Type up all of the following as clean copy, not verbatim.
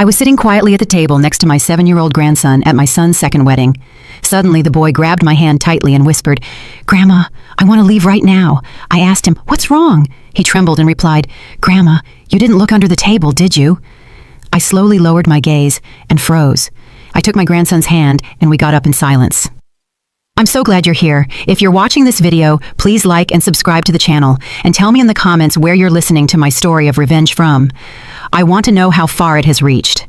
I was sitting quietly at the table next to my 7-year-old grandson at my son's second wedding. Suddenly, the boy grabbed my hand tightly and whispered, "Grandma, I want to leave right now." I asked him, "What's wrong?" He trembled and replied, "Grandma, you didn't look under the table, did you?" I slowly lowered my gaze and froze. I took my grandson's hand and we got up in silence. I'm so glad you're here. If you're watching this video, please like and subscribe to the channel, and tell me in the comments where you're listening to my story of revenge from. I want to know how far it has reached.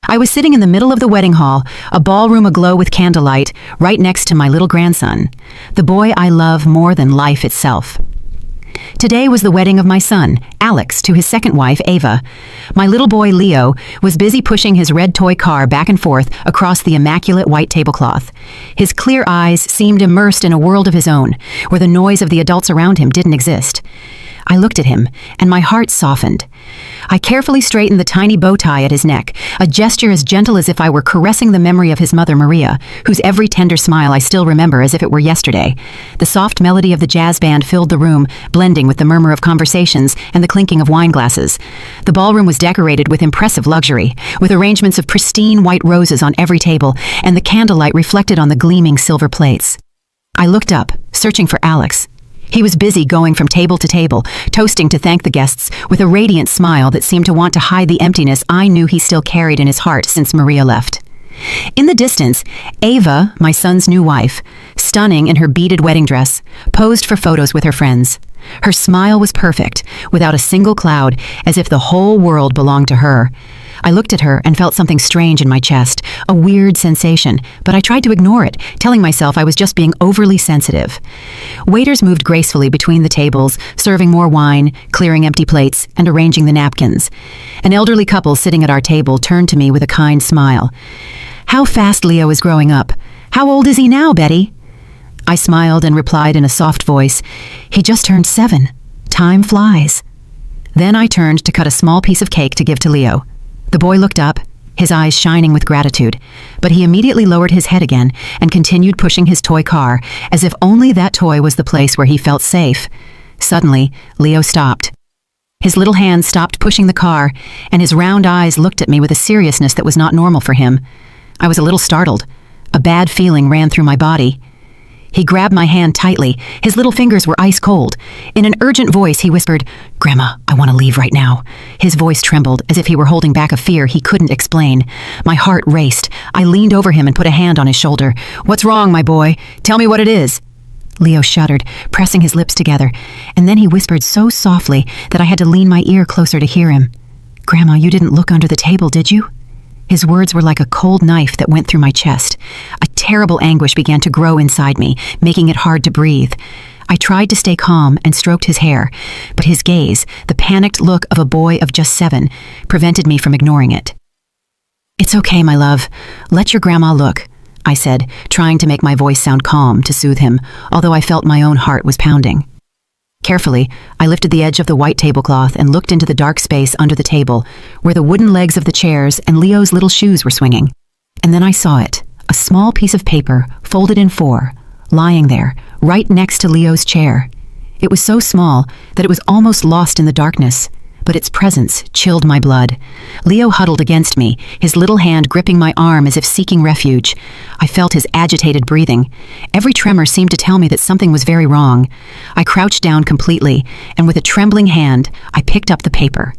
I was sitting in the middle of the wedding hall, a ballroom aglow with candlelight, right next to my little grandson, the boy I love more than life itself. Today was the wedding of my son, Alex, to his second wife, Ava. My little boy, Leo, was busy pushing his red toy car back and forth across the immaculate white tablecloth. His clear eyes seemed immersed in a world of his own, where the noise of the adults around him didn't exist. I looked at him, and my heart softened. I carefully straightened the tiny bow tie at his neck, a gesture as gentle as if I were caressing the memory of his mother, Maria, whose every tender smile I still remember as if it were yesterday. The soft melody of the jazz band filled the room, blending with the murmur of conversations and the clinking of wine glasses. The ballroom was decorated with impressive luxury, with arrangements of pristine white roses on every table, and the candlelight reflected on the gleaming silver plates. I looked up, searching for Alex. He was busy going from table to table, toasting to thank the guests, with a radiant smile that seemed to want to hide the emptiness I knew he still carried in his heart since Maria left. In the distance, Ava, my son's new wife, stunning in her beaded wedding dress, posed for photos with her friends. Her smile was perfect, without a single cloud, as if the whole world belonged to her. I looked at her and felt something strange in my chest, a weird sensation, but I tried to ignore it, telling myself I was just being overly sensitive. Waiters moved gracefully between the tables, serving more wine, clearing empty plates, and arranging the napkins. An elderly couple sitting at our table turned to me with a kind smile. "How fast Leo is growing up. How old is he now, Betty?" I smiled and replied in a soft voice, "He just turned 7. Time flies." Then I turned to cut a small piece of cake to give to Leo. The boy looked up, his eyes shining with gratitude, but he immediately lowered his head again and continued pushing his toy car, as if only that toy was the place where he felt safe. Suddenly, Leo stopped. His little hand stopped pushing the car, and his round eyes looked at me with a seriousness that was not normal for him. I was a little startled. A bad feeling ran through my body. He grabbed my hand tightly. His little fingers were ice cold. In an urgent voice, he whispered, "Grandma, I want to leave right now." His voice trembled, as if he were holding back a fear he couldn't explain. My heart raced. I leaned over him and put a hand on his shoulder. "What's wrong, my boy? Tell me what it is." Leo shuddered, pressing his lips together, and then he whispered so softly that I had to lean my ear closer to hear him. "Grandma, you didn't look under the table, did you?" His words were like a cold knife that went through my chest. A terrible anguish began to grow inside me, making it hard to breathe. I tried to stay calm and stroked his hair, but his gaze, the panicked look of a boy of just 7, prevented me from ignoring it. "It's okay, my love. Let your grandma look," I said, trying to make my voice sound calm to soothe him, although I felt my own heart was pounding. Carefully, I lifted the edge of the white tablecloth and looked into the dark space under the table, where the wooden legs of the chairs and Leo's little shoes were swinging. And then I saw it, a small piece of paper, folded in 4, lying there, right next to Leo's chair. It was so small that it was almost lost in the darkness, but its presence chilled my blood. Leo huddled against me, his little hand gripping my arm as if seeking refuge. I felt his agitated breathing. Every tremor seemed to tell me that something was very wrong. I crouched down completely, and with a trembling hand, I picked up the paper.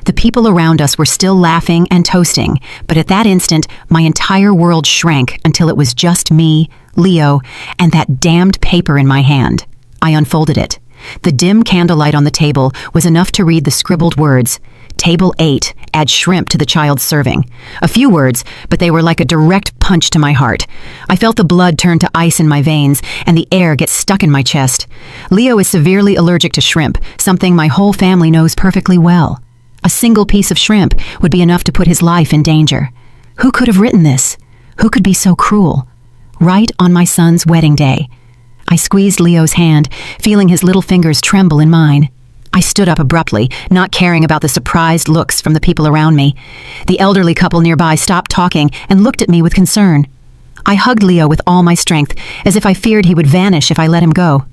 The people around us were still laughing and toasting, but at that instant, my entire world shrank until it was just me, Leo, and that damned paper in my hand. I unfolded it. The dim candlelight on the table was enough to read the scribbled words, "Table 8, add shrimp to the child's serving." A few words, but they were like a direct punch to my heart. I felt the blood turn to ice in my veins and the air get stuck in my chest. Leo is severely allergic to shrimp, something my whole family knows perfectly well. A single piece of shrimp would be enough to put his life in danger. Who could have written this? Who could be so cruel? Right on my son's wedding day. I squeezed Leo's hand, feeling his little fingers tremble in mine. I stood up abruptly, not caring about the surprised looks from the people around me. The elderly couple nearby stopped talking and looked at me with concern. I hugged Leo with all my strength, as if I feared he would vanish if I let him go.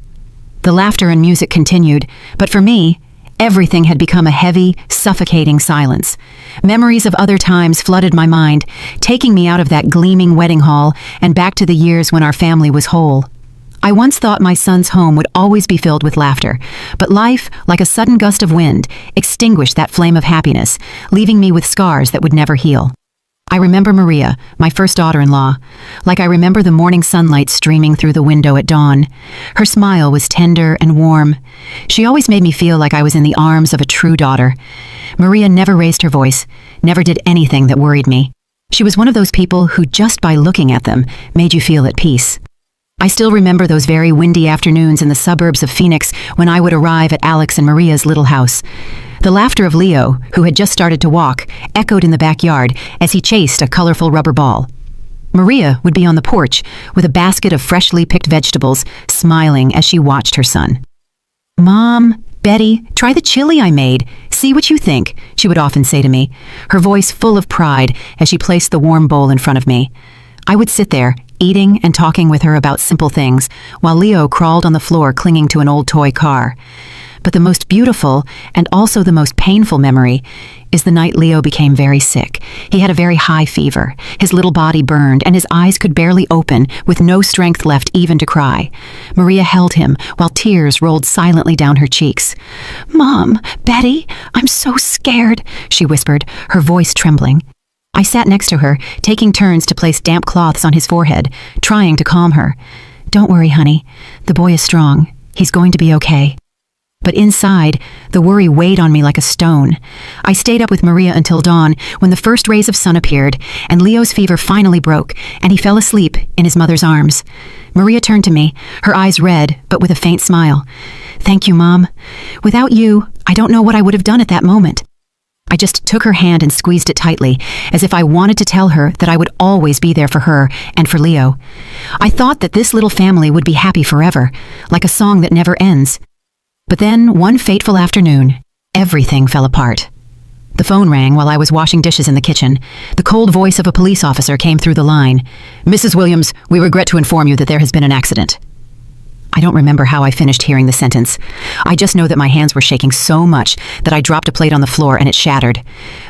The laughter and music continued, but for me, Everything had become a heavy, suffocating silence. Memories of other times flooded my mind, taking me out of that gleaming wedding hall and back to the years when our family was whole. I once thought my son's home would always be filled with laughter, but life, like a sudden gust of wind, extinguished that flame of happiness, leaving me with scars that would never heal. I remember Maria, my first daughter-in-law, like I remember the morning sunlight streaming through the window at dawn. Her smile was tender and warm. She always made me feel like I was in the arms of a true daughter. Maria never raised her voice, never did anything that worried me. She was one of those people who, just by looking at them, made you feel at peace. I still remember those very windy afternoons in the suburbs of Phoenix when I would arrive at Alex and Maria's little house. The laughter of Leo, who had just started to walk, echoed in the backyard as he chased a colorful rubber ball. Maria would be on the porch with a basket of freshly picked vegetables, smiling as she watched her son. "Mom, Betty, try the chili I made. See what you think," she would often say to me, her voice full of pride as she placed the warm bowl in front of me. I would sit there, eating and talking with her about simple things, while Leo crawled on the floor clinging to an old toy car. But the most beautiful, and also the most painful memory, is the night Leo became very sick. He had a very high fever. His little body burned, and his eyes could barely open, with no strength left even to cry. Maria held him, while tears rolled silently down her cheeks. "Mom, Betty, I'm so scared," she whispered, her voice trembling. I sat next to her, taking turns to place damp cloths on his forehead, trying to calm her. "Don't worry, honey. The boy is strong. He's going to be okay." But inside, the worry weighed on me like a stone. I stayed up with Maria until dawn, when the first rays of sun appeared, and Leo's fever finally broke, and he fell asleep in his mother's arms. Maria turned to me, her eyes red, but with a faint smile. "Thank you, Mom. Without you, I don't know what I would have done at that moment." I just took her hand and squeezed it tightly, as if I wanted to tell her that I would always be there for her and for Leo. I thought that this little family would be happy forever, like a song that never ends. But then, one fateful afternoon, everything fell apart. The phone rang while I was washing dishes in the kitchen. The cold voice of a police officer came through the line. "Mrs. Williams, we regret to inform you that there has been an accident." I don't remember how I finished hearing the sentence. I just know that my hands were shaking so much that I dropped a plate on the floor and it shattered.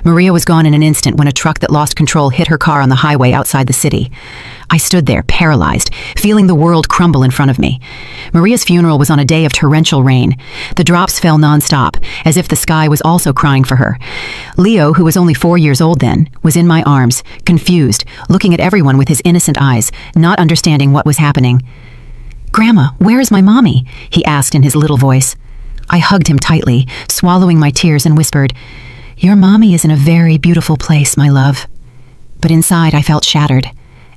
Maria was gone in an instant when a truck that lost control hit her car on the highway outside the city. I stood there, paralyzed, feeling the world crumble in front of me. Maria's funeral was on a day of torrential rain. The drops fell nonstop, as if the sky was also crying for her. Leo, who was only 4 years old then, was in my arms, confused, looking at everyone with his innocent eyes, not understanding what was happening. "Grandma, where is my mommy?" he asked in his little voice. I hugged him tightly, swallowing my tears, and whispered, "Your mommy is in a very beautiful place, my love." But inside I felt shattered.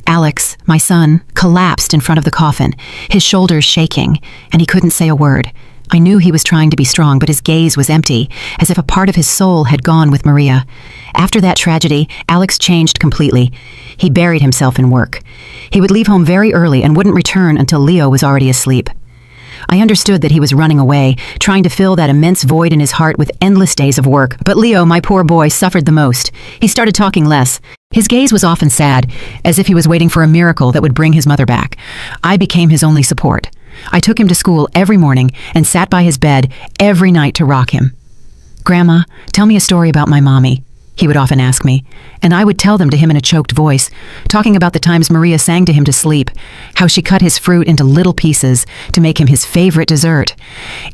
Alex, my son, collapsed in front of the coffin, his shoulders shaking, and he couldn't say a word. I knew he was trying to be strong, but his gaze was empty, as if a part of his soul had gone with Maria. After that tragedy, Alex changed completely. He buried himself in work. He would leave home very early and wouldn't return until Leo was already asleep. I understood that he was running away, trying to fill that immense void in his heart with endless days of work. But Leo, my poor boy, suffered the most. He started talking less. His gaze was often sad, as if he was waiting for a miracle that would bring his mother back. I became his only support. I took him to school every morning and sat by his bed every night to rock him. "Grandma, tell me a story about my mommy," he would often ask me, and I would tell them to him in a choked voice, talking about the times Maria sang to him to sleep, how she cut his fruit into little pieces to make him his favorite dessert.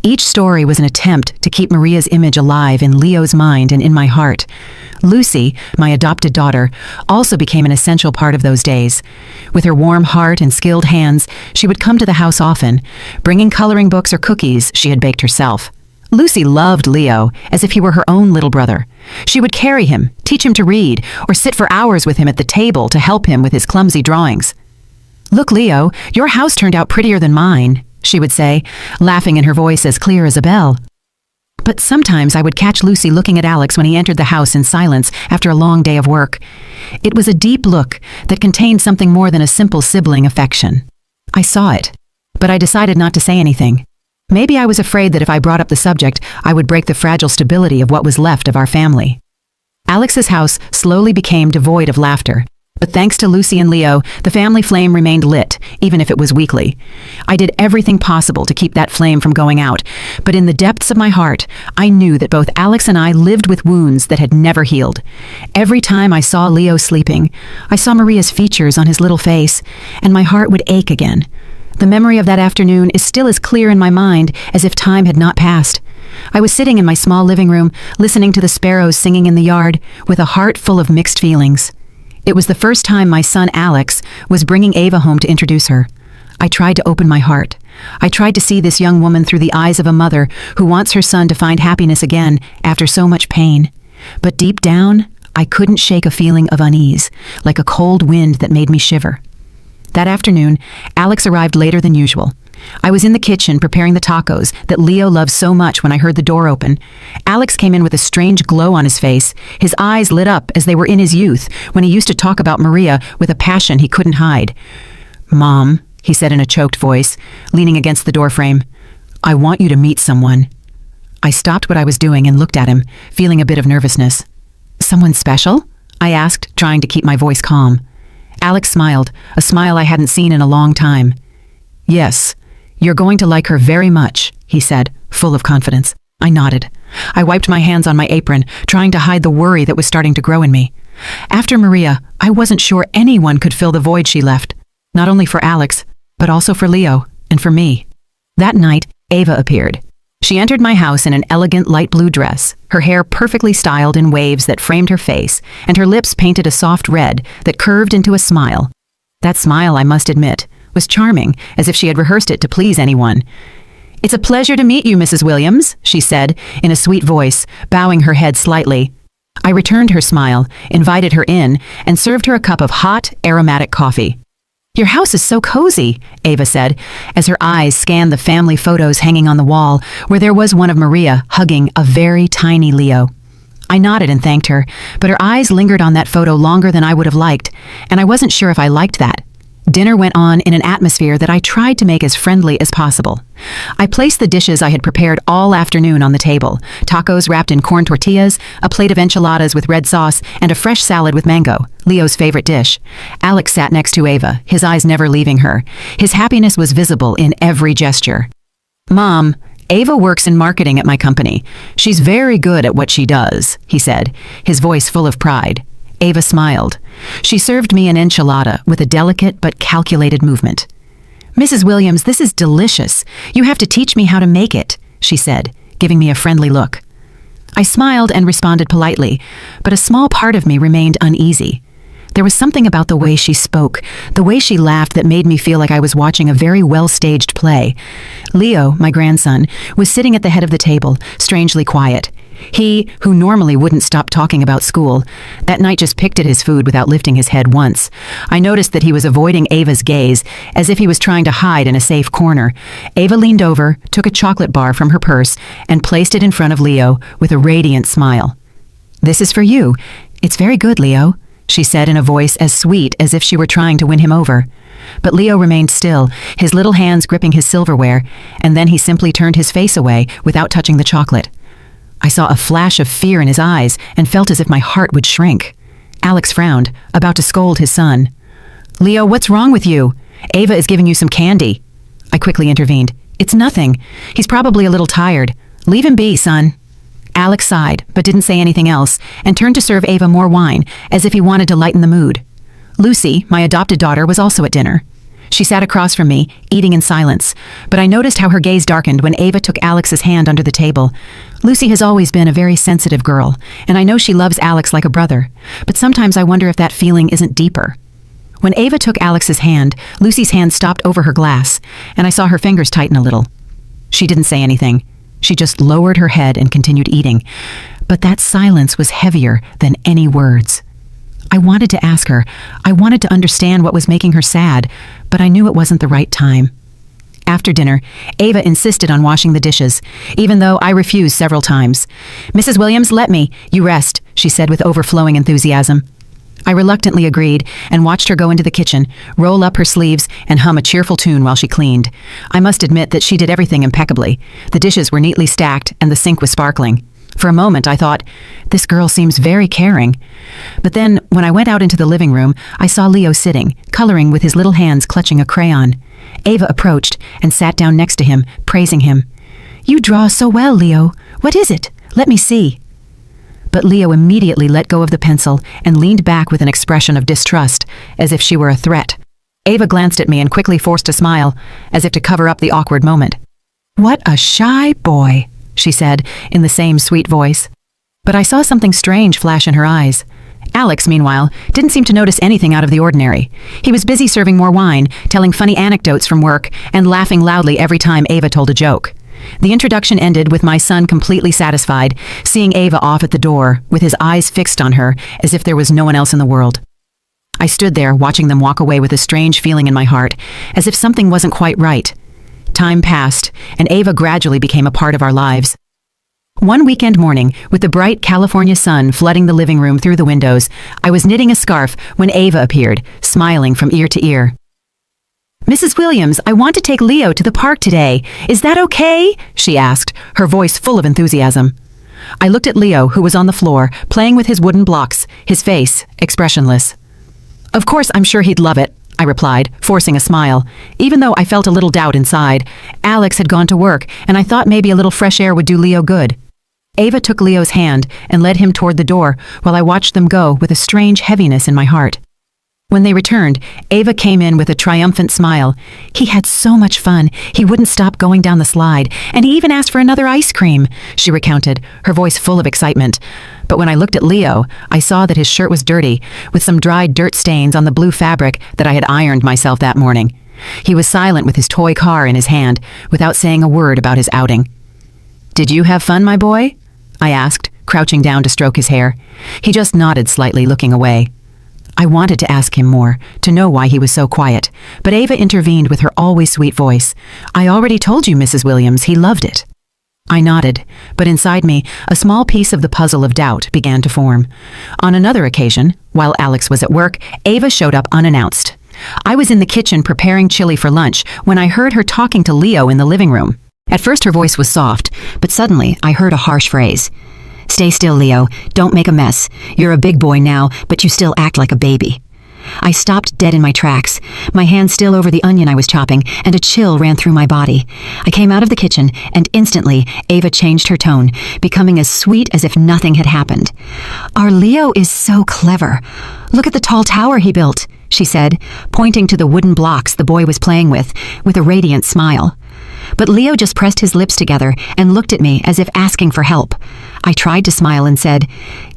Each story was an attempt to keep Maria's image alive in Leo's mind and in my heart. Lucy, my adopted daughter, also became an essential part of those days. With her warm heart and skilled hands, she would come to the house often, bringing coloring books or cookies she had baked herself. Lucy loved Leo as if he were her own little brother. She would carry him, teach him to read, or sit for hours with him at the table to help him with his clumsy drawings. "Look, Leo, your house turned out prettier than mine," she would say, laughing in her voice as clear as a bell. But sometimes I would catch Lucy looking at Alex when he entered the house in silence after a long day of work. It was a deep look that contained something more than a simple sibling affection. I saw it, but I decided not to say anything. Maybe I was afraid that if I brought up the subject, I would break the fragile stability of what was left of our family. Alex's house slowly became devoid of laughter. But thanks to Lucy and Leo, the family flame remained lit, even if it was weakly. I did everything possible to keep that flame from going out, but in the depths of my heart, I knew that both Alex and I lived with wounds that had never healed. Every time I saw Leo sleeping, I saw Maria's features on his little face, and my heart would ache again. The memory of that afternoon is still as clear in my mind as if time had not passed. I was sitting in my small living room, listening to the sparrows singing in the yard, with a heart full of mixed feelings. It was the first time my son Alex was bringing Ava home to introduce her. I tried to open my heart. I tried to see this young woman through the eyes of a mother who wants her son to find happiness again after so much pain. But deep down, I couldn't shake a feeling of unease, like a cold wind that made me shiver. That afternoon, Alex arrived later than usual. I was in the kitchen preparing the tacos that Leo loves so much when I heard the door open. Alex came in with a strange glow on his face. His eyes lit up as they were in his youth, when he used to talk about Maria with a passion he couldn't hide. "Mom," he said in a choked voice, leaning against the doorframe, "I want you to meet someone." I stopped what I was doing and looked at him, feeling a bit of nervousness. "Someone special?" I asked, trying to keep my voice calm. Alex smiled, a smile I hadn't seen in a long time. "Yes. You're going to like her very much," he said, full of confidence. I nodded. I wiped my hands on my apron, trying to hide the worry that was starting to grow in me. After Maria, I wasn't sure anyone could fill the void she left, not only for Alex, but also for Leo and for me. That night, Ava appeared. She entered my house in an elegant light blue dress, her hair perfectly styled in waves that framed her face, and her lips painted a soft red that curved into a smile. That smile, I must admit, was charming, as if she had rehearsed it to please anyone. "It's a pleasure to meet you, Mrs. Williams," she said, in a sweet voice, bowing her head slightly. I returned her smile, invited her in, and served her a cup of hot, aromatic coffee. "Your house is so cozy," Ava said, as her eyes scanned the family photos hanging on the wall, where there was one of Maria hugging a very tiny Leo. I nodded and thanked her, but her eyes lingered on that photo longer than I would have liked, and I wasn't sure if I liked that. Dinner went on in an atmosphere that I tried to make as friendly as possible. I placed the dishes I had prepared all afternoon on the table: tacos wrapped in corn tortillas, a plate of enchiladas with red sauce, and a fresh salad with mango, Leo's favorite dish. Alex sat next to Ava, his eyes never leaving her. His happiness was visible in every gesture. "Mom, Ava works in marketing at my company. She's very good at what she does," he said, his voice full of pride. Ava smiled. She served me an enchilada with a delicate but calculated movement. "Mrs. Williams, this is delicious. You have to teach me how to make it," she said, giving me a friendly look. I smiled and responded politely, but a small part of me remained uneasy. There was something about the way she spoke, the way she laughed, that made me feel like I was watching a very well-staged play. Leo, my grandson, was sitting at the head of the table, strangely quiet. He, who normally wouldn't stop talking about school, that night just picked at his food without lifting his head once. I noticed that he was avoiding Ava's gaze, as if he was trying to hide in a safe corner. Ava leaned over, took a chocolate bar from her purse, and placed it in front of Leo with a radiant smile. "This is for you. It's very good, Leo," she said in a voice as sweet as if she were trying to win him over. But Leo remained still, his little hands gripping his silverware, and then he simply turned his face away without touching the chocolate. I saw a flash of fear in his eyes and felt as if my heart would shrink. Alex frowned, about to scold his son. "Leo, what's wrong with you? Ava is giving you some candy." I quickly intervened. "It's nothing. He's probably a little tired. Leave him be, son." Alex sighed, but didn't say anything else, and turned to serve Ava more wine, as if he wanted to lighten the mood. Lucy, my adopted daughter, was also at dinner. She sat across from me, eating in silence, but I noticed how her gaze darkened when Ava took Alex's hand under the table. Lucy has always been a very sensitive girl, and I know she loves Alex like a brother, but sometimes I wonder if that feeling isn't deeper. When Ava took Alex's hand, Lucy's hand stopped over her glass, and I saw her fingers tighten a little. She didn't say anything. She just lowered her head and continued eating, but that silence was heavier than any words. I wanted to ask her. I wanted to understand what was making her sad, but I knew it wasn't the right time. After dinner, Ava insisted on washing the dishes, even though I refused several times. "Mrs. Williams, let me. You rest," she said with overflowing enthusiasm. I reluctantly agreed and watched her go into the kitchen, roll up her sleeves, and hum a cheerful tune while she cleaned. I must admit that she did everything impeccably. The dishes were neatly stacked and the sink was sparkling. For a moment, I thought, this girl seems very caring. But then, when I went out into the living room, I saw Leo sitting, coloring with his little hands clutching a crayon. Ava approached and sat down next to him, praising him. "You draw so well, Leo. What is it? Let me see." But Leo immediately let go of the pencil and leaned back with an expression of distrust, as if she were a threat. Ava glanced at me and quickly forced a smile, as if to cover up the awkward moment. "What a shy boy," she said, in the same sweet voice. But I saw something strange flash in her eyes. Alex, meanwhile, didn't seem to notice anything out of the ordinary. He was busy serving more wine, telling funny anecdotes from work, and laughing loudly every time Ava told a joke. The introduction ended with my son completely satisfied, seeing Ava off at the door, with his eyes fixed on her, as if there was no one else in the world. I stood there, watching them walk away with a strange feeling in my heart, as if something wasn't quite right. Time passed, and Ava gradually became a part of our lives. One weekend morning, with the bright California sun flooding the living room through the windows, I was knitting a scarf when Ava appeared, smiling from ear to ear. "Mrs. Williams, I want to take Leo to the park today. Is that okay?" she asked, her voice full of enthusiasm. I looked at Leo, who was on the floor, playing with his wooden blocks, his face expressionless. "Of course, I'm sure he'd love it," I replied, forcing a smile, even though I felt a little doubt inside. Alex had gone to work, and I thought maybe a little fresh air would do Leo good. Ava took Leo's hand and led him toward the door while I watched them go with a strange heaviness in my heart. When they returned, Ava came in with a triumphant smile. "He had so much fun. He wouldn't stop going down the slide, and he even asked for another ice cream," she recounted, her voice full of excitement. But when I looked at Leo, I saw that his shirt was dirty, with some dried dirt stains on the blue fabric that I had ironed myself that morning. He was silent with his toy car in his hand, without saying a word about his outing. "Did you have fun, my boy?" I asked, crouching down to stroke his hair. He just nodded slightly, looking away. I wanted to ask him more, to know why he was so quiet, but Ava intervened with her always sweet voice. "I already told you, Mrs. Williams, he loved it." I nodded, but inside me, a small piece of the puzzle of doubt began to form. On another occasion, while Alex was at work, Ava showed up unannounced. I was in the kitchen preparing chili for lunch when I heard her talking to Leo in the living room. At first her voice was soft, but suddenly I heard a harsh phrase. "Stay still, Leo. Don't make a mess. You're a big boy now, but you still act like a baby." I stopped dead in my tracks, my hand still over the onion I was chopping, and a chill ran through my body. I came out of the kitchen, and instantly Ava changed her tone, becoming as sweet as if nothing had happened. "Our Leo is so clever. Look at the tall tower he built," she said, pointing to the wooden blocks the boy was playing with a radiant smile. But Leo just pressed his lips together and looked at me as if asking for help. I tried to smile and said,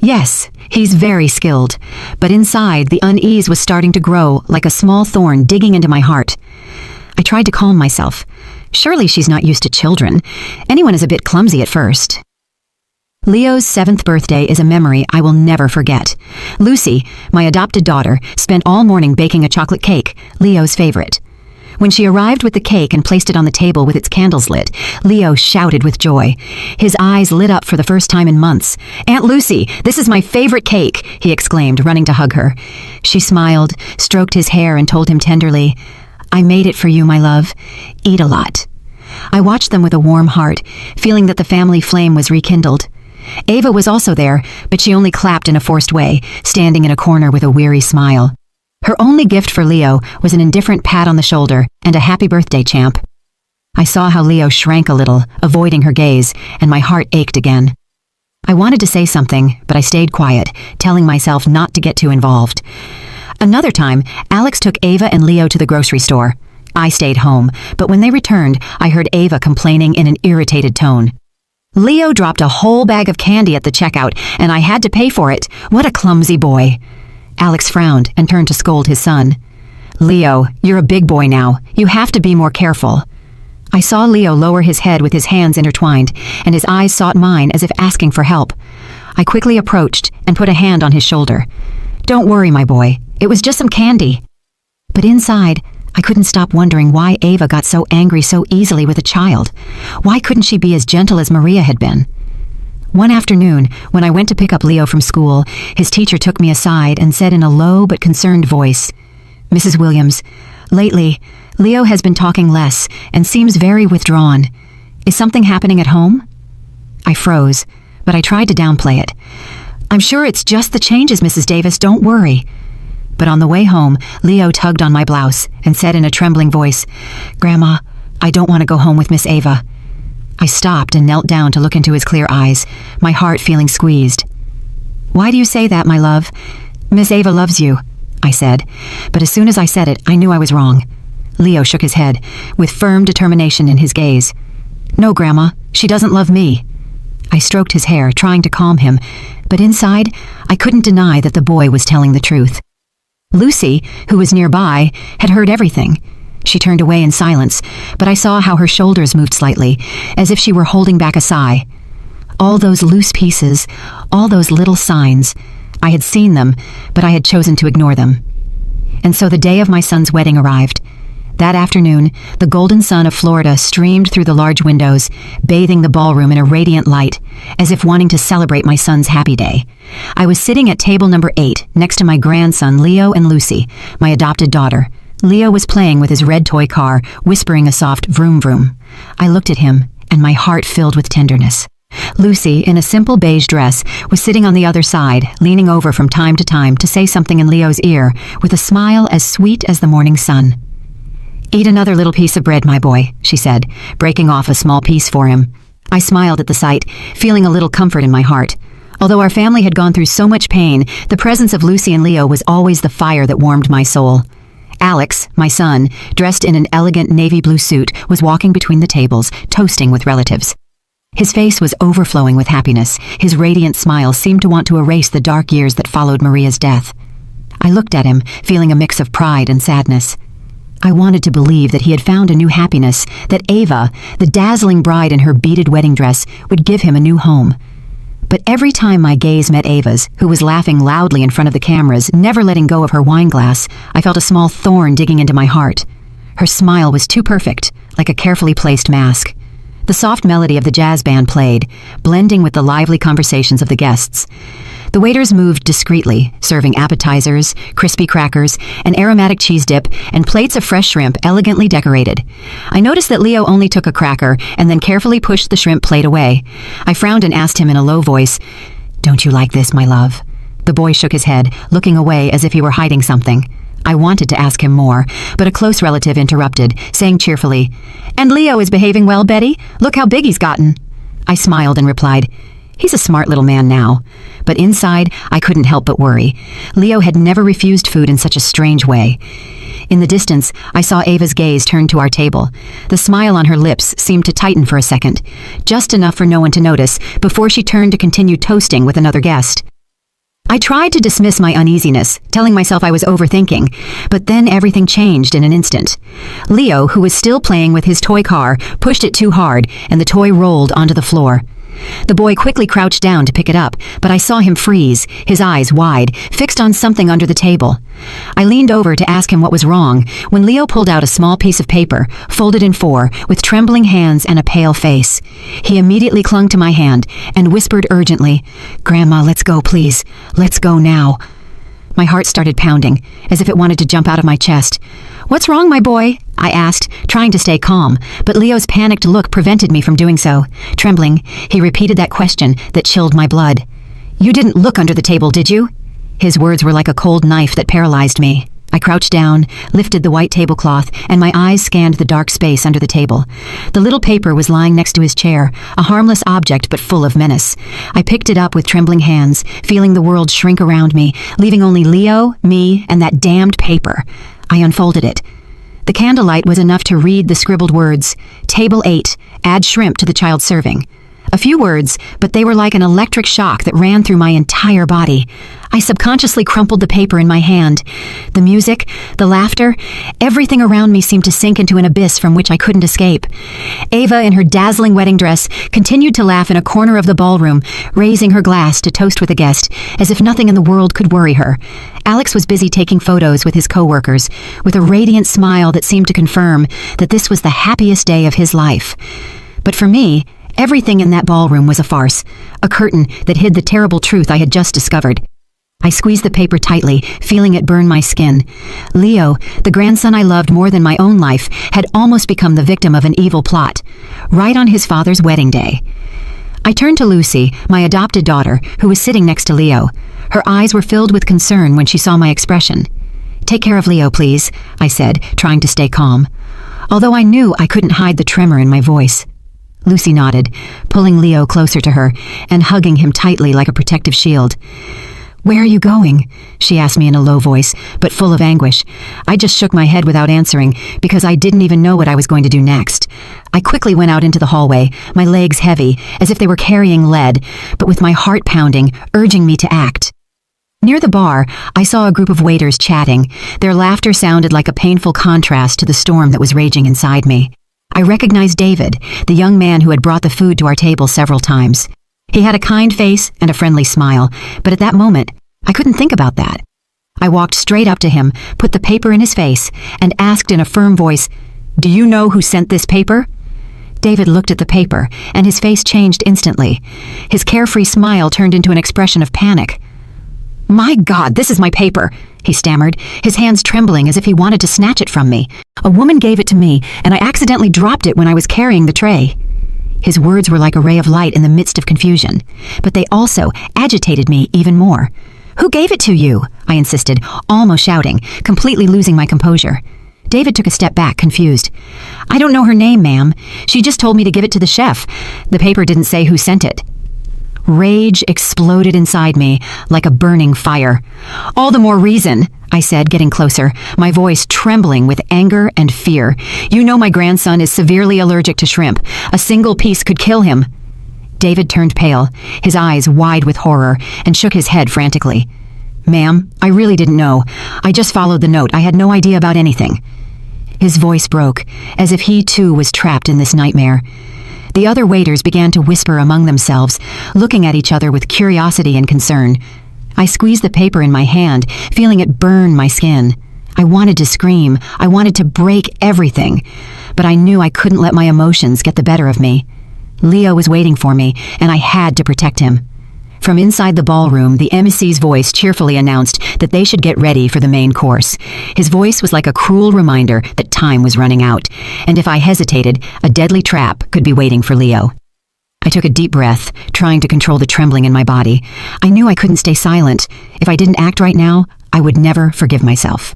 "Yes, he's very skilled." But inside, the unease was starting to grow like a small thorn digging into my heart. I tried to calm myself. Surely she's not used to children. Anyone is a bit clumsy at first. Leo's 7th birthday is a memory I will never forget. Lucy, my adopted daughter, spent all morning baking a chocolate cake, Leo's favorite. When she arrived with the cake and placed it on the table with its candles lit, Leo shouted with joy. His eyes lit up for the first time in months. "Aunt Lucy, this is my favorite cake," he exclaimed, running to hug her. She smiled, stroked his hair, and told him tenderly, "I made it for you, my love. Eat a lot." I watched them with a warm heart, feeling that the family flame was rekindled. Ava was also there, but she only clapped in a forced way, standing in a corner with a weary smile. Her only gift for Leo was an indifferent pat on the shoulder and a "Happy birthday, champ." I saw how Leo shrank a little, avoiding her gaze, and my heart ached again. I wanted to say something, but I stayed quiet, telling myself not to get too involved. Another time, Alex took Ava and Leo to the grocery store. I stayed home, but when they returned, I heard Ava complaining in an irritated tone. "Leo dropped a whole bag of candy at the checkout, and I had to pay for it. What a clumsy boy." Alex frowned and turned to scold his son. "Leo, you're a big boy now. You have to be more careful." I saw Leo lower his head with his hands intertwined, and his eyes sought mine as if asking for help. I quickly approached and put a hand on his shoulder. "Don't worry, my boy. It was just some candy." But inside, I couldn't stop wondering why Ava got so angry so easily with a child. Why couldn't she be as gentle as Maria had been? One afternoon, when I went to pick up Leo from school, his teacher took me aside and said in a low but concerned voice, "Mrs. Williams, lately, Leo has been talking less and seems very withdrawn. Is something happening at home?" I froze, but I tried to downplay it. "I'm sure it's just the changes, Mrs. Davis, don't worry." But on the way home, Leo tugged on my blouse and said in a trembling voice, "Grandma, I don't want to go home with Miss Ava." I stopped and knelt down to look into his clear eyes, my heart feeling squeezed. "Why do you say that, my love?" "Miss Ava loves you," I said, but as soon as I said it, I knew I was wrong. Leo shook his head, with firm determination in his gaze. "No, Grandma, she doesn't love me." I stroked his hair, trying to calm him, but inside, I couldn't deny that the boy was telling the truth. Lucy, who was nearby, had heard everything. She turned away in silence, but I saw how her shoulders moved slightly, as if she were holding back a sigh. All those loose pieces, all those little signs, I had seen them, but I had chosen to ignore them. And so the day of my son's wedding arrived. That afternoon, the golden sun of Florida streamed through the large windows, bathing the ballroom in a radiant light, as if wanting to celebrate my son's happy day. I was sitting at table number 8, next to my grandson Leo and Lucy, my adopted daughter. Leo was playing with his red toy car, whispering a soft vroom vroom. I looked at him, and my heart filled with tenderness. Lucy, in a simple beige dress, was sitting on the other side, leaning over from time to time to say something in Leo's ear, with a smile as sweet as the morning sun. "Eat another little piece of bread, my boy," she said, breaking off a small piece for him. I smiled at the sight, feeling a little comfort in my heart. Although our family had gone through so much pain, the presence of Lucy and Leo was always the fire that warmed my soul. Alex, my son, dressed in an elegant navy blue suit, was walking between the tables, toasting with relatives. His face was overflowing with happiness. His radiant smile seemed to want to erase the dark years that followed Maria's death. I looked at him, feeling a mix of pride and sadness. I wanted to believe that he had found a new happiness, that Ava, the dazzling bride in her beaded wedding dress, would give him a new home. But every time my gaze met Ava's, who was laughing loudly in front of the cameras, never letting go of her wine glass, I felt a small thorn digging into my heart. Her smile was too perfect, like a carefully placed mask. The soft melody of the jazz band played, blending with the lively conversations of the guests. The waiters moved discreetly, serving appetizers, crispy crackers, an aromatic cheese dip, and plates of fresh shrimp elegantly decorated. I noticed that Leo only took a cracker and then carefully pushed the shrimp plate away. I frowned and asked him in a low voice, "Don't you like this, my love?" The boy shook his head, looking away as if he were hiding something. I wanted to ask him more, but a close relative interrupted, saying cheerfully, "And Leo is behaving well, Betty? Look how big he's gotten." I smiled and replied, "He's a smart little man now." But inside, I couldn't help but worry. Leo had never refused food in such a strange way. In the distance, I saw Ava's gaze turn to our table. The smile on her lips seemed to tighten for a second, just enough for no one to notice, before she turned to continue toasting with another guest. I tried to dismiss my uneasiness, telling myself I was overthinking, but then everything changed in an instant. Leo, who was still playing with his toy car, pushed it too hard, and the toy rolled onto the floor. The boy quickly crouched down to pick it up, but I saw him freeze, his eyes wide, fixed on something under the table. I leaned over to ask him what was wrong, when Leo pulled out a small piece of paper, folded in 4, with trembling hands and a pale face. He immediately clung to my hand and whispered urgently, "Grandma, let's go, please. Let's go now." My heart started pounding, as if it wanted to jump out of my chest. "What's wrong, my boy?" I asked, trying to stay calm, but Leo's panicked look prevented me from doing so. Trembling, he repeated that question that chilled my blood. "You didn't look under the table, did you?" His words were like a cold knife that paralyzed me. I crouched down, lifted the white tablecloth, and my eyes scanned the dark space under the table. The little paper was lying next to his chair, a harmless object but full of menace. I picked it up with trembling hands, feeling the world shrink around me, leaving only Leo, me, and that damned paper. I unfolded it. The candlelight was enough to read the scribbled words, "Table 8, add shrimp to the child serving." A few words, but they were like an electric shock that ran through my entire body. I subconsciously crumpled the paper in my hand. The music, the laughter, everything around me seemed to sink into an abyss from which I couldn't escape. Ava, in her dazzling wedding dress, continued to laugh in a corner of the ballroom, raising her glass to toast with a guest, as if nothing in the world could worry her. Alex was busy taking photos with his co-workers, with a radiant smile that seemed to confirm that this was the happiest day of his life. But for me, everything in that ballroom was a farce, a curtain that hid the terrible truth I had just discovered. I squeezed the paper tightly, feeling it burn my skin. Leo, the grandson I loved more than my own life, had almost become the victim of an evil plot, right on his father's wedding day. I turned to Lucy, my adopted daughter, who was sitting next to Leo. Her eyes were filled with concern when she saw my expression. "Take care of Leo, please," I said, trying to stay calm, although I knew I couldn't hide the tremor in my voice. Lucy nodded, pulling Leo closer to her and hugging him tightly like a protective shield. "Where are you going?" she asked me in a low voice, but full of anguish. I just shook my head without answering because I didn't even know what I was going to do next. I quickly went out into the hallway, my legs heavy, as if they were carrying lead, but with my heart pounding, urging me to act. Near the bar, I saw a group of waiters chatting. Their laughter sounded like a painful contrast to the storm that was raging inside me. I recognized David, the young man who had brought the food to our table several times. He had a kind face and a friendly smile, but at that moment, I couldn't think about that. I walked straight up to him, put the paper in his face, and asked in a firm voice, "Do you know who sent this paper?" David looked at the paper, and his face changed instantly. His carefree smile turned into an expression of panic. "My God, this is my paper," he stammered, his hands trembling as if he wanted to snatch it from me. "A woman gave it to me, and I accidentally dropped it when I was carrying the tray." His words were like a ray of light in the midst of confusion, but they also agitated me even more. "Who gave it to you?" I insisted, almost shouting, completely losing my composure. David took a step back, confused. "I don't know her name, ma'am. She just told me to give it to the chef. The paper didn't say who sent it." Rage exploded inside me like a burning fire. "All the more reason," I said, getting closer, my voice trembling with anger and fear. "You know my grandson is severely allergic to shrimp. A single piece could kill him." David turned pale, his eyes wide with horror, and shook his head frantically. "Ma'am, I really didn't know. I just followed the note. I had no idea about anything." His voice broke, as if he too was trapped in this nightmare. The other waiters began to whisper among themselves, looking at each other with curiosity and concern. I squeezed the paper in my hand, feeling it burn my skin. I wanted to scream. I wanted to break everything. But I knew I couldn't let my emotions get the better of me. Leo was waiting for me, and I had to protect him. From inside the ballroom, the MC's voice cheerfully announced that they should get ready for the main course. His voice was like a cruel reminder that time was running out, and if I hesitated, a deadly trap could be waiting for Leo. I took a deep breath, trying to control the trembling in my body. I knew I couldn't stay silent. If I didn't act right now, I would never forgive myself.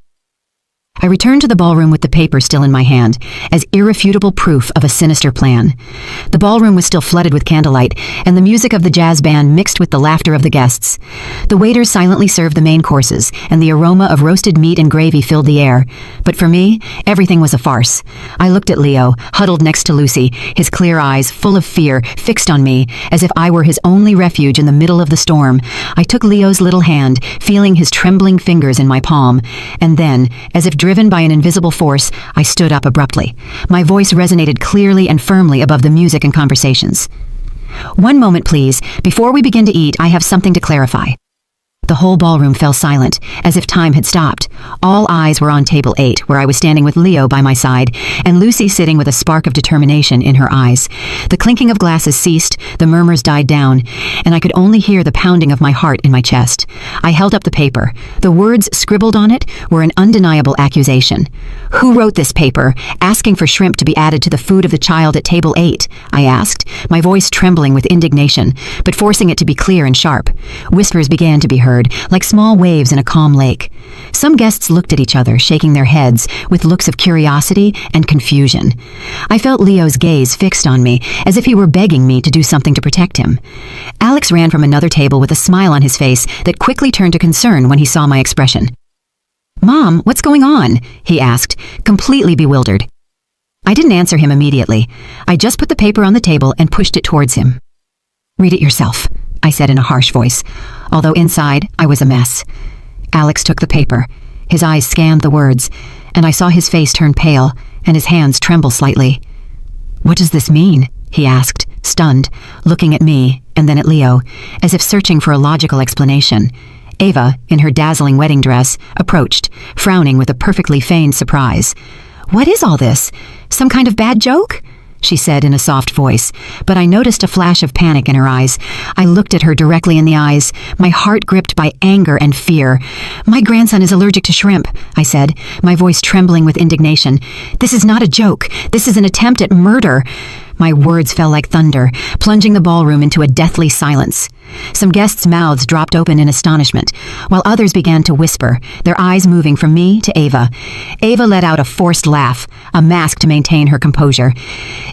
I returned to the ballroom with the paper still in my hand, as irrefutable proof of a sinister plan. The ballroom was still flooded with candlelight, and the music of the jazz band mixed with the laughter of the guests. The waiters silently served the main courses, and the aroma of roasted meat and gravy filled the air. But for me, everything was a farce. I looked at Leo, huddled next to Lucy, his clear eyes, full of fear, fixed on me, as if I were his only refuge in the middle of the storm. I took Leo's little hand, feeling his trembling fingers in my palm, and then, as if driven by an invisible force, I stood up abruptly. My voice resonated clearly and firmly above the music and conversations. "One moment, please. Before we begin to eat, I have something to clarify." The whole ballroom fell silent, as if time had stopped. All eyes were on table 8, where I was standing with Leo by my side, and Lucy sitting with a spark of determination in her eyes. The clinking of glasses ceased, the murmurs died down, and I could only hear the pounding of my heart in my chest. I held up the paper. The words scribbled on it were an undeniable accusation. "Who wrote this paper, asking for shrimp to be added to the food of the child at table 8? I asked, my voice trembling with indignation, but forcing it to be clear and sharp. Whispers began to be heard, like small waves in a calm lake. Some guests looked at each other, shaking their heads, with looks of curiosity and confusion. I felt Leo's gaze fixed on me, as if he were begging me to do something to protect him. Alex ran from another table with a smile on his face that quickly turned to concern when he saw my expression. "Mom, what's going on?" he asked, completely bewildered. I didn't answer him immediately. I just put the paper on the table and pushed it towards him. "Read it yourself," I said in a harsh voice, although inside I was a mess. Alex took the paper. His eyes scanned the words, and I saw his face turn pale and his hands tremble slightly. "What does this mean?" he asked, stunned, looking at me and then at Leo, as if searching for a logical explanation. Ava, in her dazzling wedding dress, approached, frowning with a perfectly feigned surprise. "What is all this? Some kind of bad joke?" she said in a soft voice, but I noticed a flash of panic in her eyes. I looked at her directly in the eyes, my heart gripped by anger and fear. "My grandson is allergic to shrimp," I said, my voice trembling with indignation. "This is not a joke. This is an attempt at murder." My words fell like thunder, plunging the ballroom into a deathly silence. Some guests' mouths dropped open in astonishment, while others began to whisper, their eyes moving from me to Ava. Ava let out a forced laugh, a mask to maintain her composure.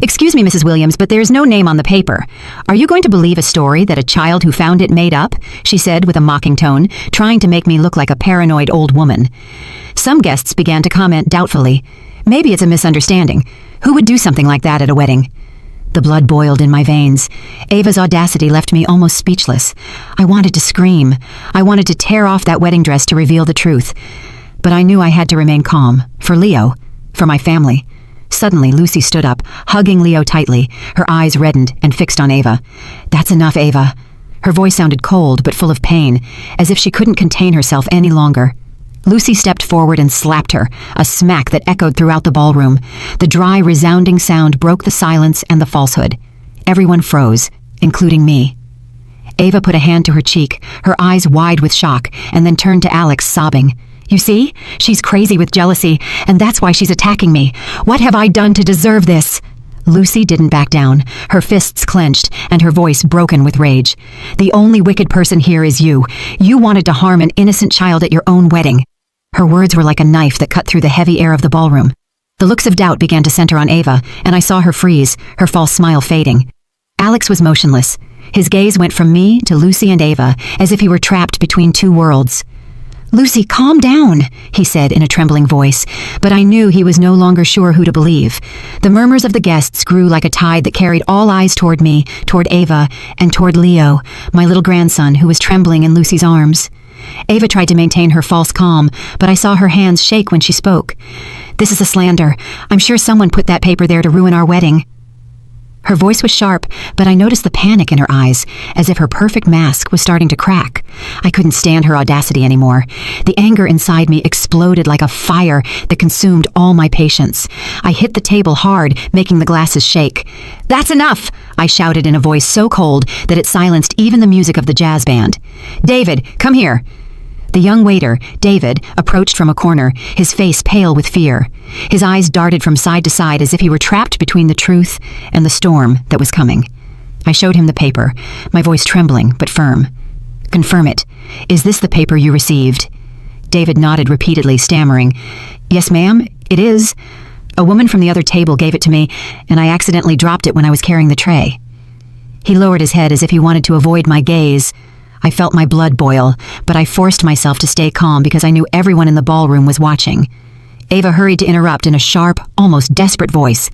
"Excuse me, Mrs. Williams, but there's no name on the paper. Are you going to believe a story that a child who found it made up?" she said with a mocking tone, trying to make me look like a paranoid old woman. Some guests began to comment doubtfully. "Maybe it's a misunderstanding. Who would do something like that at a wedding?" The blood boiled in my veins. Ava's audacity left me almost speechless. I wanted to scream. I wanted to tear off that wedding dress to reveal the truth. But I knew I had to remain calm. For Leo. For my family. Suddenly, Lucy stood up, hugging Leo tightly, her eyes reddened and fixed on Ava. "That's enough, Ava." Her voice sounded cold but full of pain, as if she couldn't contain herself any longer. Lucy stepped forward and slapped her, a smack that echoed throughout the ballroom. The dry, resounding sound broke the silence and the falsehood. Everyone froze, including me. Ava put a hand to her cheek, her eyes wide with shock, and then turned to Alex, sobbing. "You see? She's crazy with jealousy, and that's why she's attacking me. What have I done to deserve this?" Lucy didn't back down, her fists clenched, and her voice broken with rage. "The only wicked person here is you. You wanted to harm an innocent child at your own wedding." Her words were like a knife that cut through the heavy air of the ballroom. The looks of doubt began to center on Ava, and I saw her freeze, her false smile fading. Alex was motionless. His gaze went from me to Lucy and Ava, as if he were trapped between two worlds. "Lucy, calm down," he said in a trembling voice, but I knew he was no longer sure who to believe. The murmurs of the guests grew like a tide that carried all eyes toward me, toward Ava, and toward Leo, my little grandson who was trembling in Lucy's arms. Ava tried to maintain her false calm, but I saw her hands shake when she spoke. "This is a slander. I'm sure someone put that paper there to ruin our wedding." Her voice was sharp, but I noticed the panic in her eyes, as if her perfect mask was starting to crack. I couldn't stand her audacity anymore. The anger inside me exploded like a fire that consumed all my patience. I hit the table hard, making the glasses shake. "That's enough!" I shouted in a voice so cold that it silenced even the music of the jazz band. "David, come here." The young waiter, David, approached from a corner, his face pale with fear. His eyes darted from side to side as if he were trapped between the truth and the storm that was coming. I showed him the paper, my voice trembling but firm. "Confirm it. Is this the paper you received?" David nodded repeatedly, stammering. "Yes, ma'am, it is. A woman from the other table gave it to me, and I accidentally dropped it when I was carrying the tray." He lowered his head as if he wanted to avoid my gaze. I felt my blood boil, but I forced myself to stay calm because I knew everyone in the ballroom was watching. Ava hurried to interrupt in a sharp, almost desperate voice.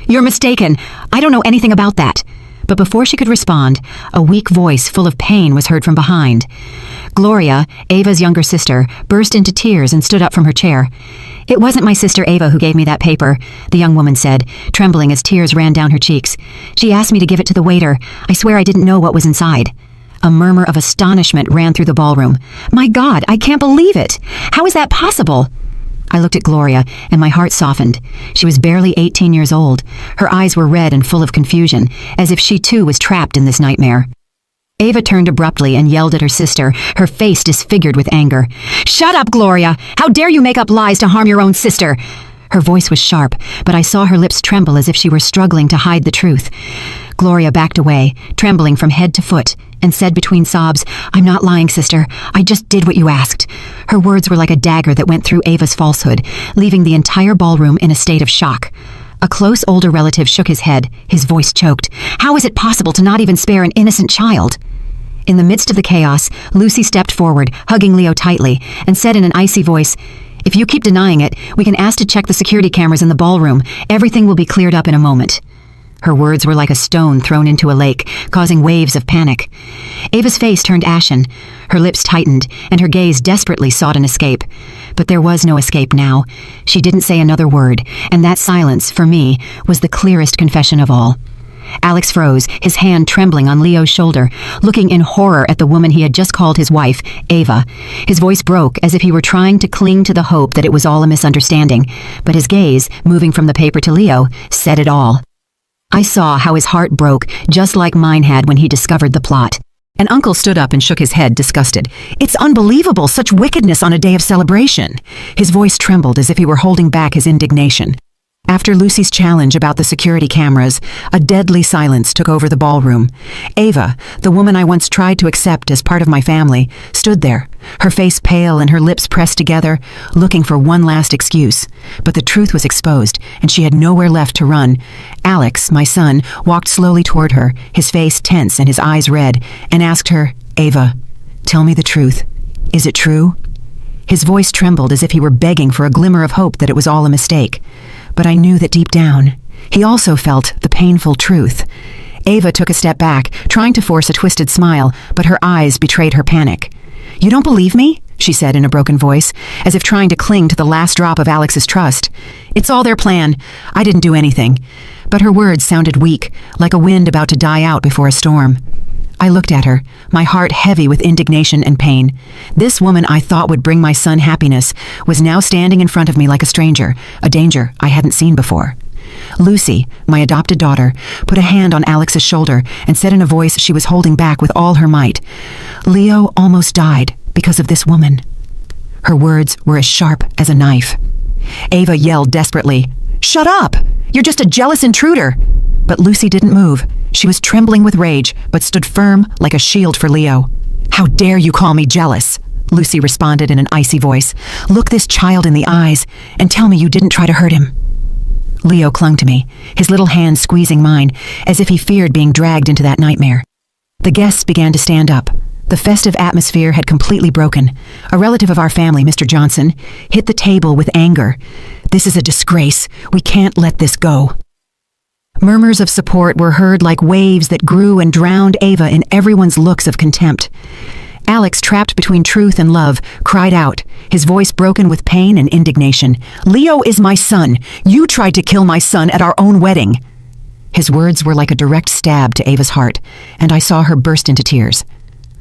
"You're mistaken. I don't know anything about that." But before she could respond, a weak voice full of pain was heard from behind. Gloria, Ava's younger sister, burst into tears and stood up from her chair. "It wasn't my sister Ava who gave me that paper," the young woman said, trembling as tears ran down her cheeks. "She asked me to give it to the waiter. I swear I didn't know what was inside." A murmur of astonishment ran through the ballroom. "My God, I can't believe it! How is that possible?" I looked at Gloria, and my heart softened. She was barely 18 years old. Her eyes were red and full of confusion, as if she too was trapped in this nightmare. Ava turned abruptly and yelled at her sister, her face disfigured with anger. "Shut up, Gloria! How dare you make up lies to harm your own sister!" Her voice was sharp, but I saw her lips tremble as if she were struggling to hide the truth. Gloria backed away, trembling from head to foot, and said between sobs, "I'm not lying, sister. I just did what you asked." Her words were like a dagger that went through Ava's falsehood, leaving the entire ballroom in a state of shock. A close older relative shook his head, his voice choked. "How is it possible to not even spare an innocent child?" In the midst of the chaos, Lucy stepped forward, hugging Leo tightly, and said in an icy voice, "If you keep denying it, we can ask to check the security cameras in the ballroom. Everything will be cleared up in a moment." Her words were like a stone thrown into a lake, causing waves of panic. Ava's face turned ashen. Her lips tightened, and her gaze desperately sought an escape. But there was no escape now. She didn't say another word, and that silence, for me, was the clearest confession of all. Alex froze, his hand trembling on Leo's shoulder, looking in horror at the woman he had just called his wife, Ava. His voice broke as if he were trying to cling to the hope that it was all a misunderstanding, but his gaze, moving from the paper to Leo, said it all. I saw how his heart broke, just like mine had when he discovered the plot. And Uncle stood up and shook his head, disgusted. "It's unbelievable, such wickedness on a day of celebration." His voice trembled as if he were holding back his indignation. After Lucy's challenge about the security cameras, a deadly silence took over the ballroom. Ava, the woman I once tried to accept as part of my family, stood there, her face pale and her lips pressed together, looking for one last excuse. But the truth was exposed, and she had nowhere left to run. Alex, my son, walked slowly toward her, his face tense and his eyes red, and asked her, "Ava, tell me the truth. Is it true?" His voice trembled as if he were begging for a glimmer of hope that it was all a mistake. But I knew that deep down, he also felt the painful truth. Ava took a step back, trying to force a twisted smile, but her eyes betrayed her panic. "You don't believe me?" she said in a broken voice, as if trying to cling to the last drop of Alex's trust. "It's all their plan. I didn't do anything." But her words sounded weak, like a wind about to die out before a storm. I looked at her, my heart heavy with indignation and pain. This woman I thought would bring my son happiness was now standing in front of me like a stranger, a danger I hadn't seen before. Lucy, my adopted daughter, put a hand on Alex's shoulder and said in a voice she was holding back with all her might, "Leo almost died because of this woman." Her words were as sharp as a knife. Ava yelled desperately, "Shut up! You're just a jealous intruder!" But Lucy didn't move. She was trembling with rage, but stood firm like a shield for Leo. "How dare you call me jealous?" Lucy responded in an icy voice. "Look this child in the eyes and tell me you didn't try to hurt him." Leo clung to me, his little hand squeezing mine, as if he feared being dragged into that nightmare. The guests began to stand up. The festive atmosphere had completely broken. A relative of our family, Mr. Johnson, hit the table with anger. "This is a disgrace. We can't let this go." Murmurs of support were heard like waves that grew and drowned Ava in everyone's looks of contempt. Alex, trapped between truth and love, cried out, his voice broken with pain and indignation. "Leo is my son. You tried to kill my son at our own wedding." His words were like a direct stab to Ava's heart, and I saw her burst into tears.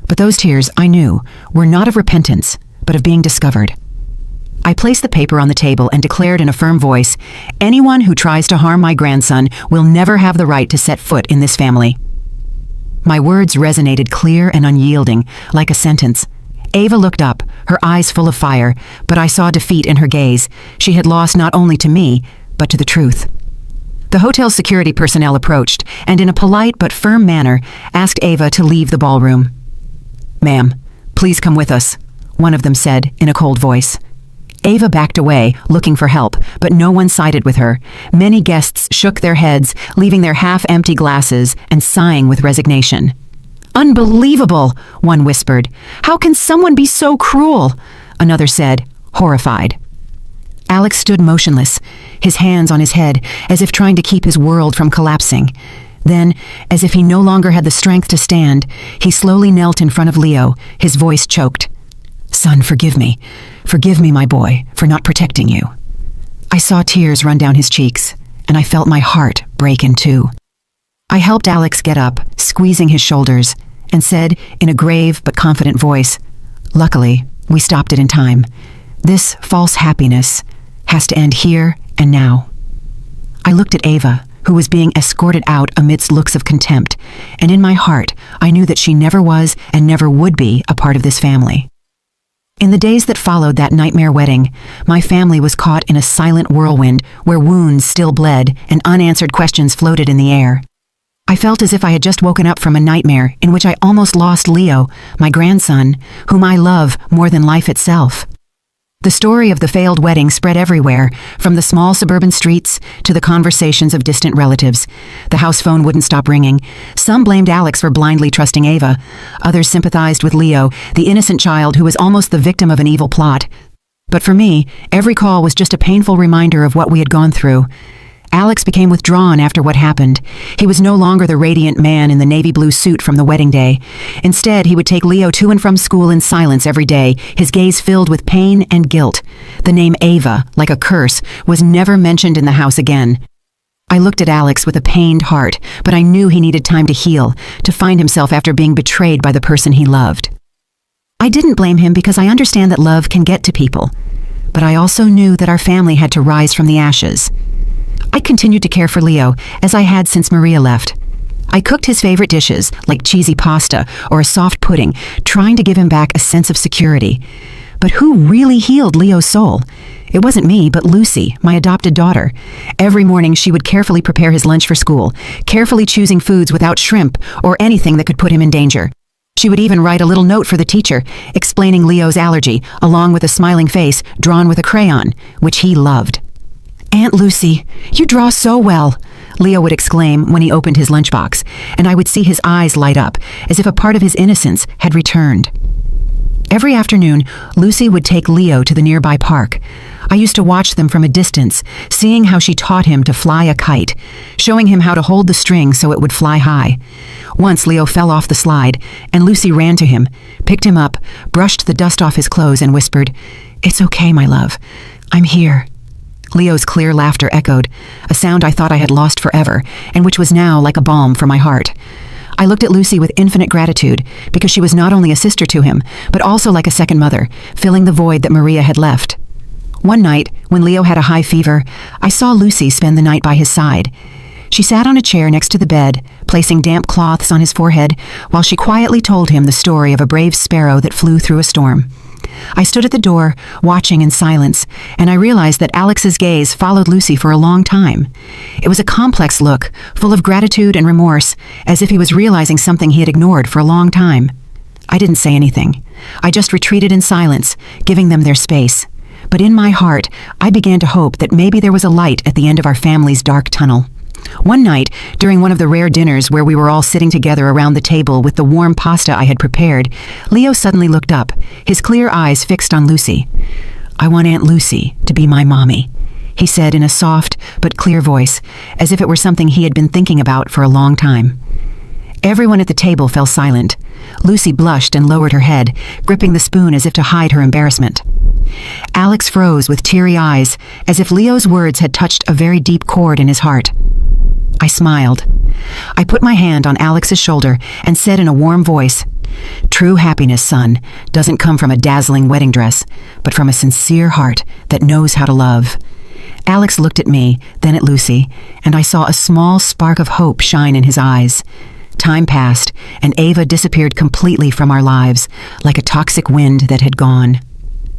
But those tears, I knew, were not of repentance, but of being discovered. I placed the paper on the table and declared in a firm voice, "Anyone who tries to harm my grandson will never have the right to set foot in this family." My words resonated clear and unyielding, like a sentence. Ava looked up, her eyes full of fire, but I saw defeat in her gaze. She had lost not only to me, but to the truth. The hotel security personnel approached, and in a polite but firm manner, asked Ava to leave the ballroom. "Ma'am, please come with us," one of them said in a cold voice. Ava backed away, looking for help, but no one sided with her. Many guests shook their heads, leaving their half-empty glasses and sighing with resignation. "Unbelievable," one whispered. "How can someone be so cruel?" Another said, horrified. Alex stood motionless, his hands on his head, as if trying to keep his world from collapsing. Then, as if he no longer had the strength to stand, he slowly knelt in front of Leo, his voice choked. "Son, forgive me. Forgive me, my boy, for not protecting you." I saw tears run down his cheeks, and I felt my heart break in two. I helped Alex get up, squeezing his shoulders, and said, in a grave but confident voice, "Luckily, we stopped it in time. This false happiness has to end here and now." I looked at Ava, who was being escorted out amidst looks of contempt, and in my heart, I knew that she never was and never would be a part of this family. In the days that followed that nightmare wedding, my family was caught in a silent whirlwind where wounds still bled and unanswered questions floated in the air. I felt as if I had just woken up from a nightmare in which I almost lost Leo, my grandson, whom I love more than life itself. The story of the failed wedding spread everywhere, from the small suburban streets to the conversations of distant relatives. The house phone wouldn't stop ringing. Some blamed Alex for blindly trusting Ava. Others sympathized with Leo, the innocent child who was almost the victim of an evil plot. But for me, every call was just a painful reminder of what we had gone through. Alex became withdrawn after what happened. He was no longer the radiant man in the navy blue suit from the wedding day. Instead, he would take Leo to and from school in silence every day, his gaze filled with pain and guilt. The name Ava, like a curse, was never mentioned in the house again. I looked at Alex with a pained heart, but I knew he needed time to heal, to find himself after being betrayed by the person he loved. I didn't blame him because I understand that love can get to people, but I also knew that our family had to rise from the ashes. I continued to care for Leo, as I had since Maria left. I cooked his favorite dishes, like cheesy pasta or a soft pudding, trying to give him back a sense of security. But who really healed Leo's soul? It wasn't me, but Lucy, my adopted daughter. Every morning she would carefully prepare his lunch for school, carefully choosing foods without shrimp or anything that could put him in danger. She would even write a little note for the teacher, explaining Leo's allergy, along with a smiling face drawn with a crayon, which he loved. "Aunt Lucy, you draw so well," Leo would exclaim when he opened his lunchbox, and I would see his eyes light up, as if a part of his innocence had returned. Every afternoon, Lucy would take Leo to the nearby park. I used to watch them from a distance, seeing how she taught him to fly a kite, showing him how to hold the string so it would fly high. Once Leo fell off the slide, and Lucy ran to him, picked him up, brushed the dust off his clothes, and whispered, "It's okay, my love. I'm here." Leo's clear laughter echoed, a sound I thought I had lost forever, and which was now like a balm for my heart. I looked at Lucy with infinite gratitude, because she was not only a sister to him, but also like a second mother, filling the void that Maria had left. One night, when Leo had a high fever, I saw Lucy spend the night by his side. She sat on a chair next to the bed, placing damp cloths on his forehead, while she quietly told him the story of a brave sparrow that flew through a storm. I stood at the door, watching in silence, and I realized that Alex's gaze followed Lucy for a long time. It was a complex look, full of gratitude and remorse, as if he was realizing something he had ignored for a long time. I didn't say anything. I just retreated in silence, giving them their space. But in my heart, I began to hope that maybe there was a light at the end of our family's dark tunnel. One night, during one of the rare dinners where we were all sitting together around the table with the warm pasta I had prepared, Leo suddenly looked up, his clear eyes fixed on Lucy. "I want Aunt Lucy to be my mommy," he said in a soft but clear voice, as if it were something he had been thinking about for a long time. Everyone at the table fell silent. Lucy blushed and lowered her head, gripping the spoon as if to hide her embarrassment. Alex froze with teary eyes, as if Leo's words had touched a very deep chord in his heart. I smiled. I put my hand on Alex's shoulder and said in a warm voice, "True happiness, son, doesn't come from a dazzling wedding dress, but from a sincere heart that knows how to love." Alex looked at me, then at Lucy, and I saw a small spark of hope shine in his eyes. Time passed, and Ava disappeared completely from our lives, like a toxic wind that had gone.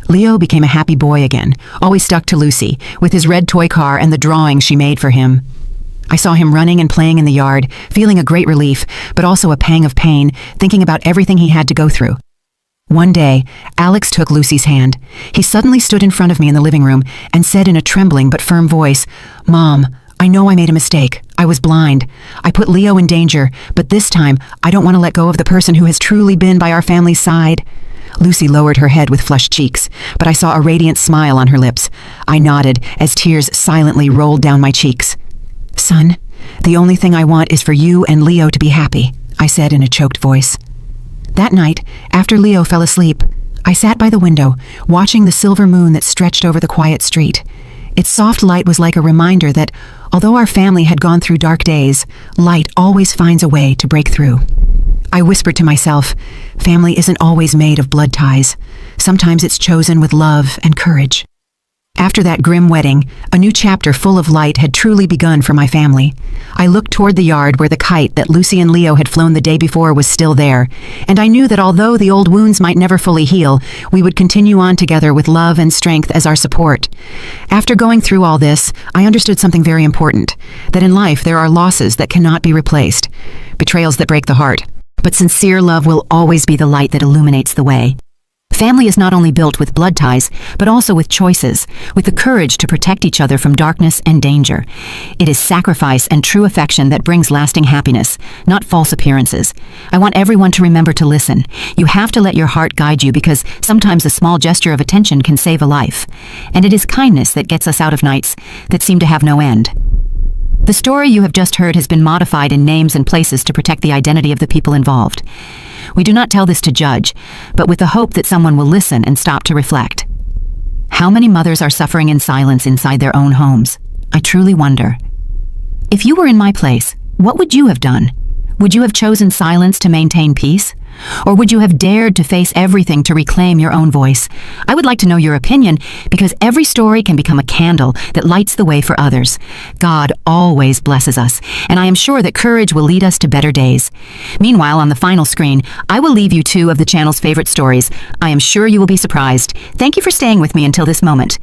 Leo became a happy boy again, always stuck to Lucy, with his red toy car and the drawing she made for him. I saw him running and playing in the yard, feeling a great relief, but also a pang of pain, thinking about everything he had to go through. One day, Alex took Lucy's hand. He suddenly stood in front of me in the living room and said in a trembling but firm voice, "Mom, I know I made a mistake. I was blind. I put Leo in danger, but this time, I don't want to let go of the person who has truly been by our family's side." Lucy lowered her head with flushed cheeks, but I saw a radiant smile on her lips. I nodded as tears silently rolled down my cheeks. "Son, the only thing I want is for you and Leo to be happy," I said in a choked voice. That night, after Leo fell asleep, I sat by the window, watching the silver moon that stretched over the quiet street. Its soft light was like a reminder that, although our family had gone through dark days, light always finds a way to break through. I whispered to myself, family isn't always made of blood ties. Sometimes it's chosen with love and courage. After that grim wedding, a new chapter full of light had truly begun for my family. I looked toward the yard where the kite that Lucy and Leo had flown the day before was still there, and I knew that although the old wounds might never fully heal, we would continue on together with love and strength as our support. After going through all this, I understood something very important, that in life there are losses that cannot be replaced, betrayals that break the heart, but sincere love will always be the light that illuminates the way. Family is not only built with blood ties, but also with choices, with the courage to protect each other from darkness and danger. It is sacrifice and true affection that brings lasting happiness, not false appearances. I want everyone to remember to listen. You have to let your heart guide you because sometimes a small gesture of attention can save a life. And it is kindness that gets us out of nights that seem to have no end. The story you have just heard has been modified in names and places to protect the identity of the people involved. We do not tell this to judge, but with the hope that someone will listen and stop to reflect. How many mothers are suffering in silence inside their own homes? I truly wonder. If you were in my place, what would you have done? Would you have chosen silence to maintain peace? Or would you have dared to face everything to reclaim your own voice? I would like to know your opinion, because every story can become a candle that lights the way for others. God always blesses us, and I am sure that courage will lead us to better days. Meanwhile, on the final screen, I will leave you two of the channel's favorite stories. I am sure you will be surprised. Thank you for staying with me until this moment.